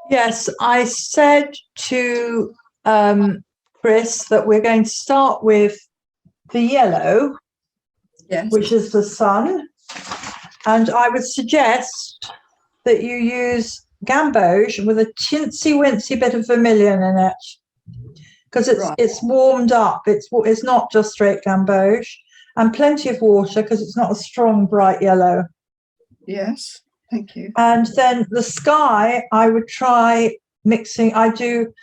Yes, I said to Chris that we're going to start with the yellow, Yes. which is the sun, and I would suggest that you use gamboge with a chintzy-wincy bit of vermilion in it, because it's warmed up. It's not just straight gamboge, and plenty of water because it's not a strong bright yellow. Yes, thank you. And then the sky, I would try mixing. I do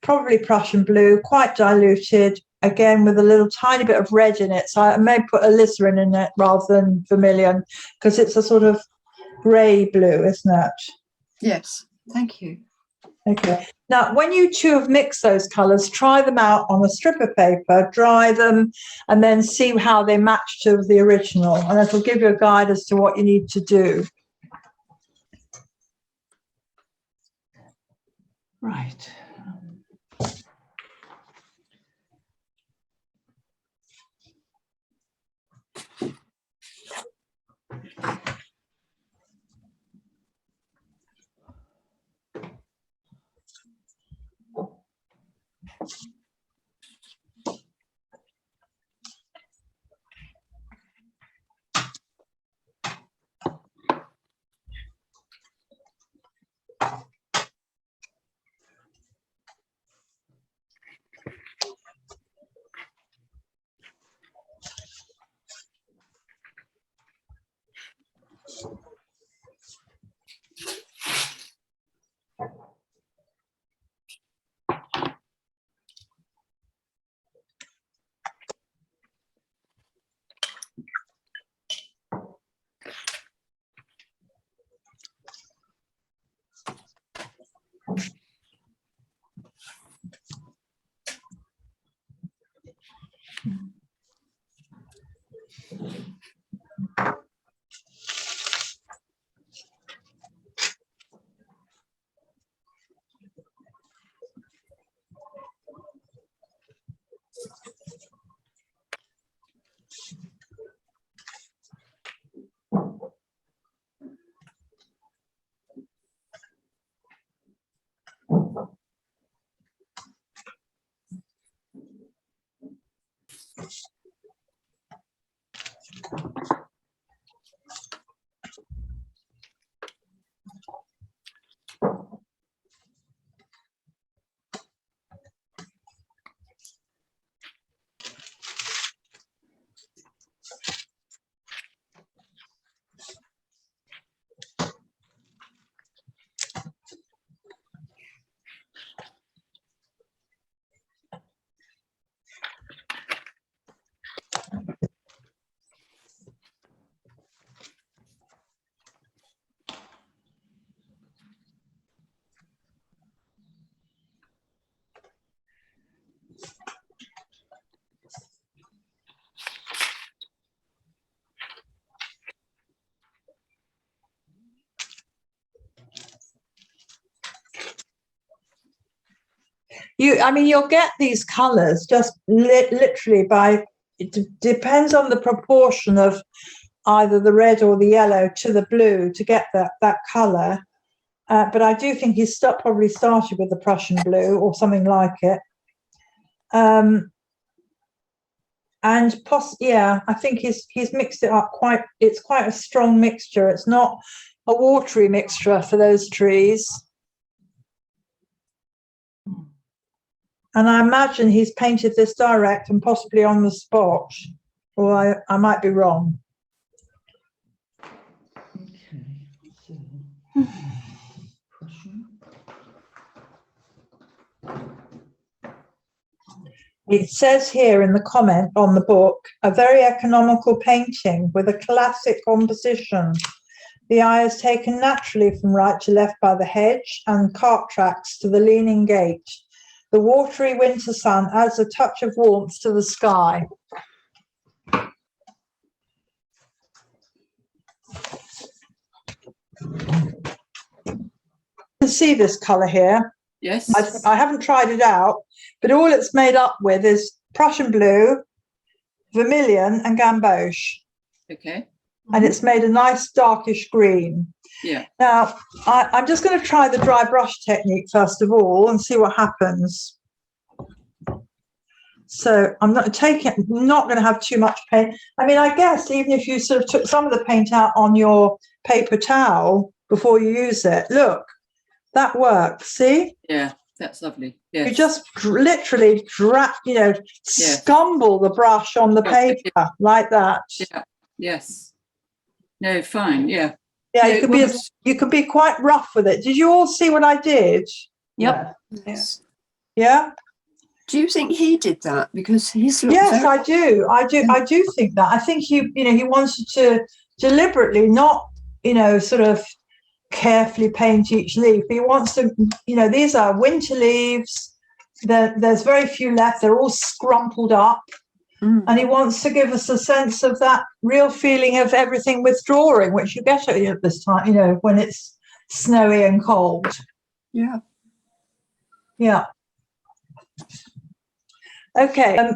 probably Prussian blue, quite diluted, again with a little tiny bit of red in it. So I may put alizarin in it rather than vermilion, because it's a sort of grey blue, isn't it? Yes, thank you. Okay. Now, when you two have mixed those colours, try them out on a strip of paper, dry them, and then see how they match to the original. And it'll give you a guide as to what you need to do. Right. You'll get these colours just literally by, it depends on the proportion of either the red or the yellow to the blue to get that colour. But I do think he's probably started with the Prussian blue or something like it. And I think he's mixed it up it's quite a strong mixture. It's not a watery mixture for those trees. And I imagine he's painted this direct and possibly on the spot, or I might be wrong. Okay, It says here in the comment on the book, a very economical painting with a classic composition. The eye is taken naturally from right to left by the hedge and cart tracks to the leaning gate. The watery winter sun adds a touch of warmth to the sky. You can see this colour here. yes. I haven't tried it out, but all it's made up with is Prussian blue, vermilion and gamboge. Okay. and it's made a nice darkish green. Yeah. Now, I'm just going to try the dry brush technique first of all and see what happens. So I'm not going to have too much paint. I mean, I guess even if you sort of took some of the paint out on your paper towel before you use it, look, that works. See? Yeah, that's lovely. Yes. You just literally scumble the brush on the paper like that. Yeah. Yes. No, fine. Yeah. Yeah, No, you can be quite rough with it. Did you all see what I did? Yep. Yes. Yeah. Do you think he did that? Because he's Yes, I do. I do think that. I think he wanted to deliberately not, sort of carefully paint each leaf. He wants to, these are winter leaves. There's very few left. They're all scrumpled up. And he wants to give us a sense of that real feeling of everything withdrawing, which you get at this time, when it's snowy and cold. Yeah. Yeah. Okay.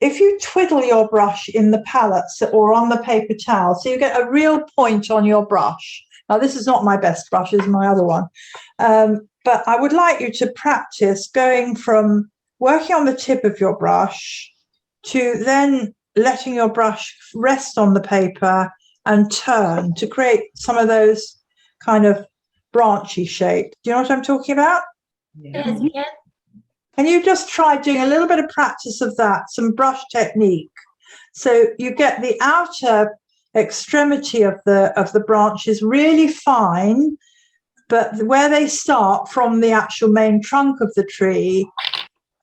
If you twiddle your brush in the palettes or on the paper towel, so you get a real point on your brush. Now, this is not my best brush, this is my other one. But I would like you to practice going from working on the tip of your brush to then letting your brush rest on the paper and turn to create some of those kind of branchy shapes. Do you know what I'm talking about? Yes, we can. Can you just try doing a little bit of practice of that, some brush technique? So you get the outer extremity of the branches really fine, but where they start from the actual main trunk of the tree,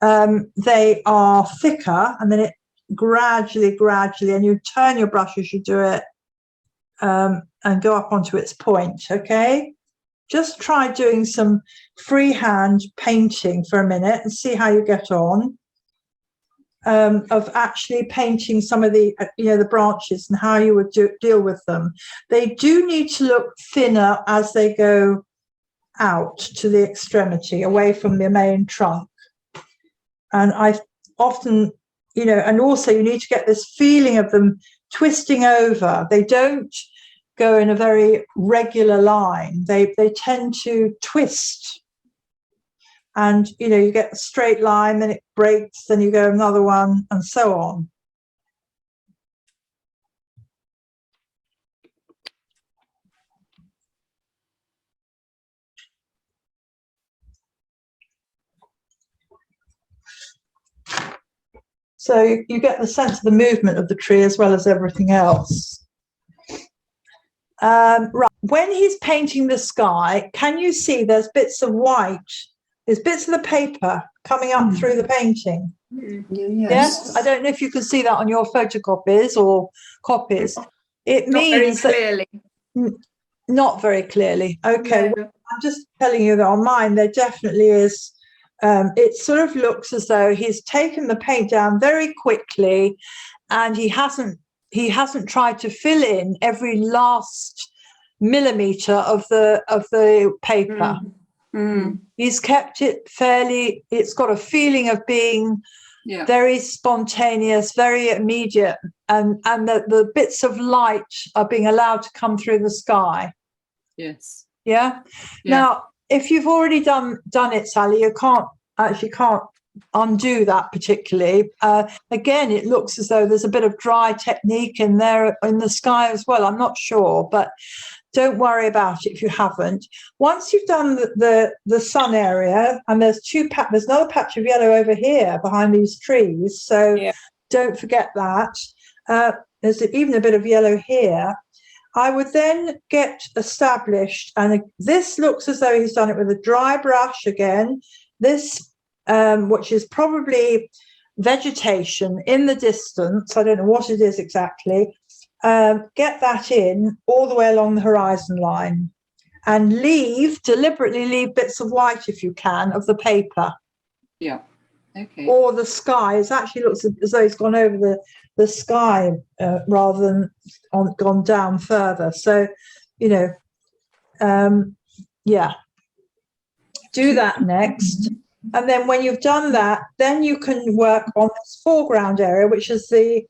they are thicker, and then it gradually, and you turn your brush as you do it, and go up onto its point, okay? Just try doing some freehand painting for a minute and see how you get on, of actually painting some of the, the branches and how you would deal with them. They do need to look thinner as they go out to the extremity, away from the main trunk. And I often, and also you need to get this feeling of them twisting over. They don't go in a very regular line. They tend to twist. And, you get a straight line, then it breaks, then you go another one, and so on. So you get the sense of the movement of the tree as well as everything else. Right. When he's painting the sky, can you see there's bits of white? There's bits of the paper coming up through the painting. Yes. I don't know if you can see that on your photocopies or copies. It means not very clearly. Not very clearly. Okay. No. Well, I'm just telling you that on mine there definitely is. It sort of looks as though he's taken the paint down very quickly, and he hasn't tried to fill in every last millimeter of the paper. He's kept it fairly, it's got a feeling of being very spontaneous, very immediate, and the bits of light are being allowed to come through the sky. Yes. Yeah. Now, if you've already done it, Sally, you can't undo that particularly. Again, it looks as though there's a bit of dry technique in there in the sky as well. I'm not sure, but don't worry about it if you haven't. Once you've done the sun area, and there's another patch of yellow over here behind these trees, so don't forget that. There's even a bit of yellow here. I would then get established, and this looks as though he's done it with a dry brush again. This, which is probably vegetation in the distance. I don't know what it is exactly. Get that in all the way along the horizon line, and deliberately leave bits of white if you can of the paper. Yeah. Okay. Or the sky. It actually looks as though it's gone over the sky rather than gone down further. So, do that next. And then when you've done that, then you can work on this foreground area, which is the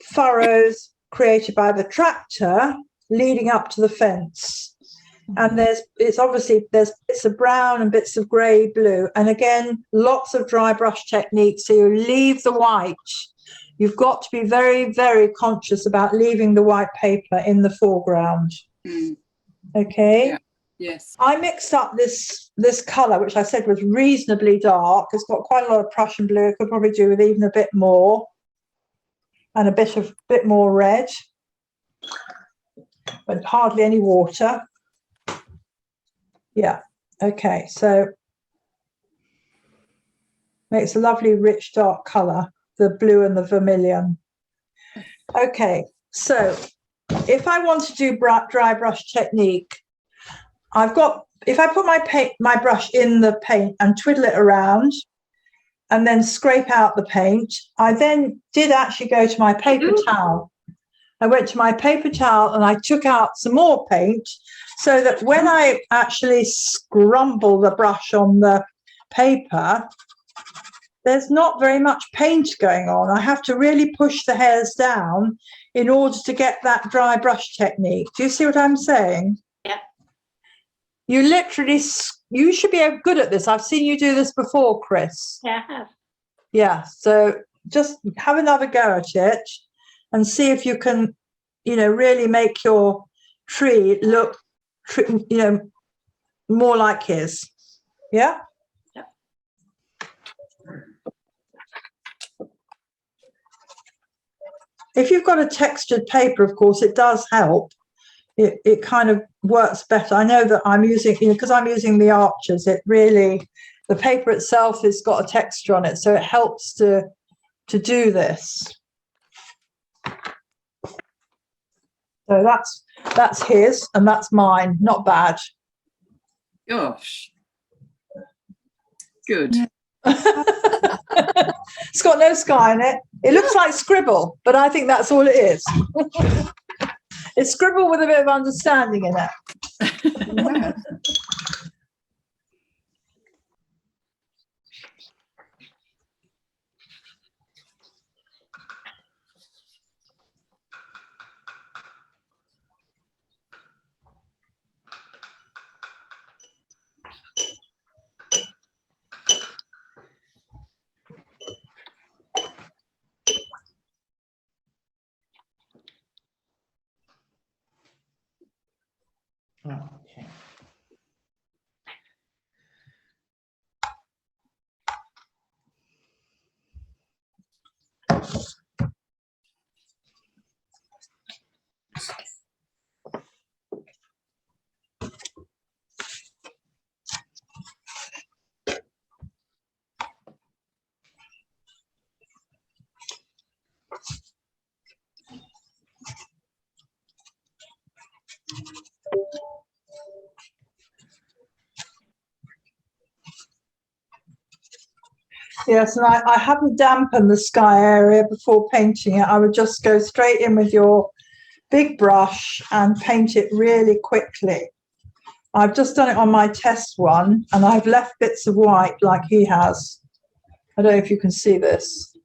furrows created by the tractor leading up to the fence. And it's obviously there's bits of brown and bits of grey blue. And again, lots of dry brush techniques. So you leave the white. You've got to be very, very conscious about leaving the white paper in the foreground. Okay. Yeah. Yes. I mixed up this colour, which I said was reasonably dark. It's got quite a lot of Prussian blue. I could probably do with even a bit more, and a bit more red, but hardly any water. Yeah. Okay. So makes a lovely rich dark colour, the blue and the vermilion. Okay. So if I want to do dry brush technique, if I put my brush in the paint and twiddle it around and then scrape out the paint, I then did actually go to my paper towel. I went to my paper towel and I took out some more paint so that when I actually scrumble the brush on the paper, there's not very much paint going on. I have to really push the hairs down in order to get that dry brush technique. Do you see what I'm saying? Yeah. You literally, you should be good at this. I've seen you do this before, Chris. Yeah, I have. Yeah, so just have another go at it and see if you can, really make your tree look, more like his. Yeah? Yeah. If you've got a textured paper, of course, it does help. It kind of works better. I know that I'm using, because I'm using the Archers, the paper itself has got a texture on it, so it helps to do this. So that's his and that's mine. Not bad. Gosh. Good. Yeah. It's got no sky in it. It looks like scribble, but I think that's all it is. It's scribble with a bit of understanding in it. Yeah. Okay. Yes, and I haven't dampened the sky area before painting it. I would just go straight in with your big brush and paint it really quickly. I've just done it on my test one and I've left bits of white like he has. I don't know if you can see this.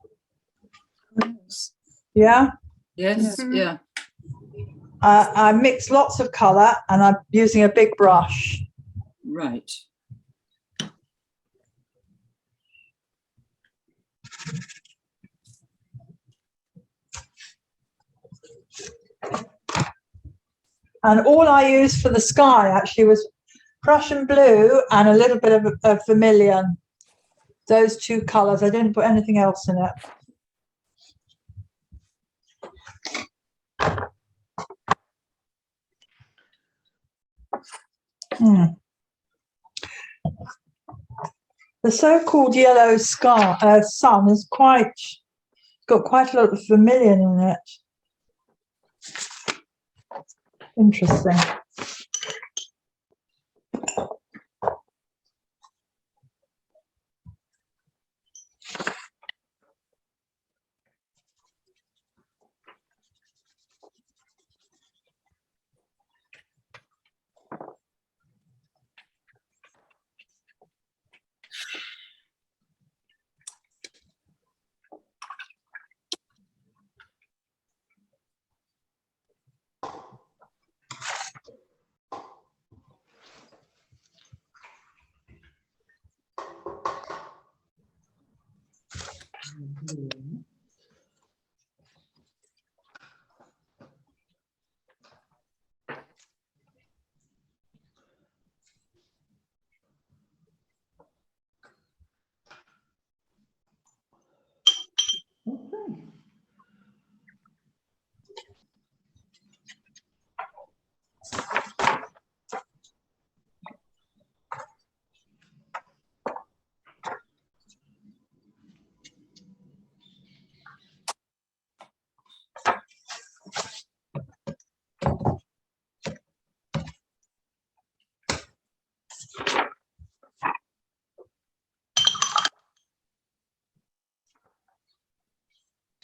Yeah? Yes. Yeah. I mix lots of colour and I'm using a big brush. Right. And all I used for the sky actually was Prussian blue and a little bit of vermilion. Those two colours. I didn't put anything else in it. The so-called yellow sun is got quite a lot of vermilion in it. Interesting. Okay.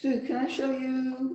So can I show you